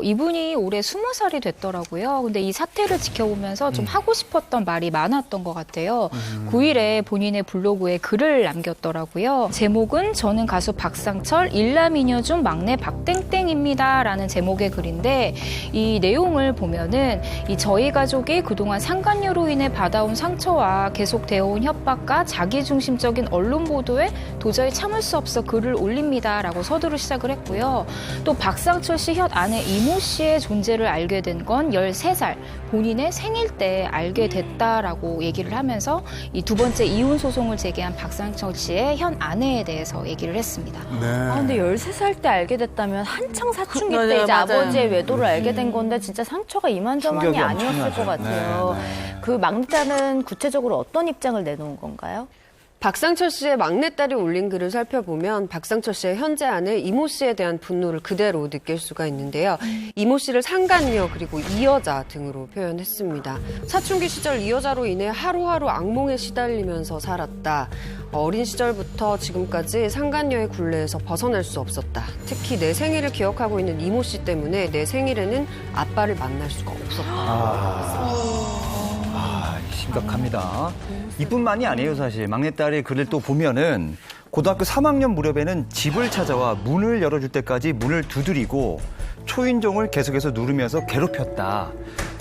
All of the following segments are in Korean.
이분이 올해 20살이 됐더라고요. 근데 이 사태를 지켜보면서 좀 하고 싶었던 말이 많았던 것 같아요. 9일에 본인의 블로그에 글을 남겼더라고요. 제목은 저는 가수 박상철 일남이녀 중 막내 박땡땡입니다. 라는 제목의 글인데 이 내용을 보면은 이 저희 가족이 그동안 상간녀로 인해 받아온 상처와 계속되어 온 협박과 자기중심적인 언론 보도에 도저히 참을 수 없어 글을 올립니다. 라고 서두를 시작을 했고요. 또 박상철 씨 현 아내 이모 씨의 존재를 알게 된 건 13살 본인의 생일 때 알게 됐다라고 얘기를 하면서 이 두 번째 이혼 소송을 제기한 박상철 씨의 현 아내에 대해서 얘기를 했습니다. 네. 아, 근데 13살 때 알게 됐다면 한창 사춘기 맞아요, 때 이제 맞아요. 아버지의 외도를 알게 된 건데 진짜 상처가 이만저만이 충격이 아니었을 것 엄청나죠. 같아요. 네. 그 막내딸은 구체적으로 어떤 입장을 내놓은 건가요? 박상철 씨의 막내딸이 올린 글을 살펴보면 박상철 씨의 현재 아내 이모 씨에 대한 분노를 그대로 느낄 수가 있는데요. 이모 씨를 상간녀 그리고 이여자 등으로 표현했습니다. 사춘기 시절 이여자로 인해 하루하루 악몽에 시달리면서 살았다. 어린 시절부터 지금까지 상간녀의 굴레에서 벗어날 수 없었다. 특히 내 생일을 기억하고 있는 이모 씨 때문에 내 생일에는 아빠를 만날 수가 없었다. 심각합니다. 이뿐만이 아니에요, 사실. 막내딸의 글을 또 보면은 고등학교 3학년 무렵에는 집을 찾아와 문을 열어줄 때까지 문을 두드리고 초인종을 계속해서 누르면서 괴롭혔다.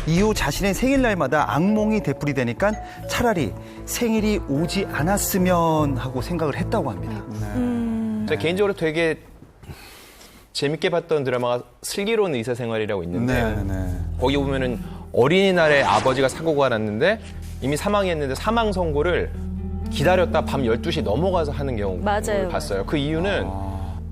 이후 자신의 생일날마다 악몽이 되풀이되니까 차라리 생일이 오지 않았으면 하고 생각을 했다고 합니다. 제가 개인적으로 되게 재밌게 봤던 드라마가 슬기로운 의사생활이라고 있는데 거기 보면은 어린이날에 아버지가 사고가 났는데 이미 사망했는데 사망 선고를 기다렸다 밤 12시 넘어가서 하는 경우를 맞아요. 봤어요. 그 이유는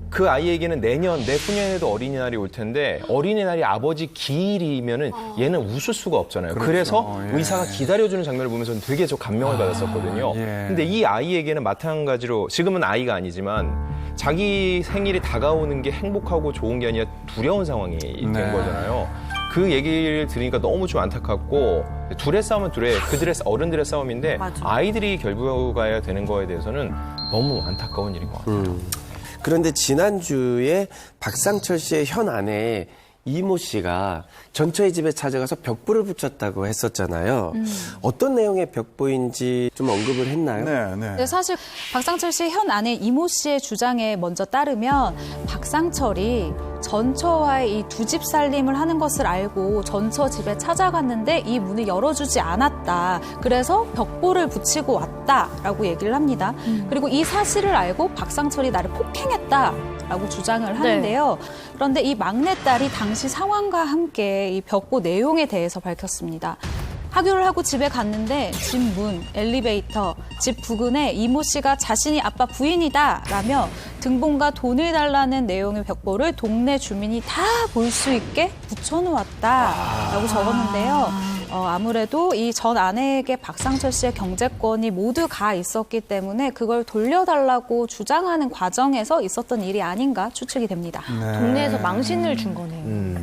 그 아이에게는 내후년에도 어린이날이 올 텐데 어린이날이 아버지 기일이면은 얘는 웃을 수가 없잖아요. 그래서 의사가 기다려주는 장면을 보면서 되게 저 감명을 받았었거든요. 근데 이 아이에게는 마찬가지로 지금은 아이가 아니지만 자기 생일이 다가오는 게 행복하고 좋은 게 아니라 두려운 상황이 된 거잖아요. 그 얘기를 들으니까 너무 좀 안타깝고 둘의 싸움은 그들의 어른들의 싸움인데 아이들이 결부가야 되는 거에 대해서는 너무 안타까운 일인 것 같아요. 그런데 지난주에 박상철 씨의 현 아내 이모 씨가 전처의 집에 찾아가서 벽보를 붙였다고 했었잖아요. 어떤 내용의 벽보인지 좀 언급을 했나요? 근데 사실 박상철 씨 현 아내 이모 씨의 주장에 먼저 따르면 박상철이 전처와의 이 두 집 살림을 하는 것을 알고 전처 집에 찾아갔는데 이 문을 열어주지 않았다. 그래서 벽보를 붙이고 왔다라고 얘기를 합니다. 그리고 이 사실을 알고 박상철이 나를 폭행했다라고 주장을 하는데요. 그런데 이 막내딸이 당시 상황과 함께 이 벽보 내용에 대해서 밝혔습니다. 하교를 하고 집에 갔는데 집 문, 엘리베이터, 집 부근에 이모 씨가 자신이 아빠 부인이다 라며 등본과 돈을 달라는 내용의 벽보를 동네 주민이 다 볼 수 있게 붙여놓았다라고 적었는데요. 아무래도 이 전 아내에게 박상철 씨의 경제권이 모두 가 있었기 때문에 그걸 돌려달라고 주장하는 과정에서 있었던 일이 아닌가 추측이 됩니다. 동네에서 망신을 준 거네요.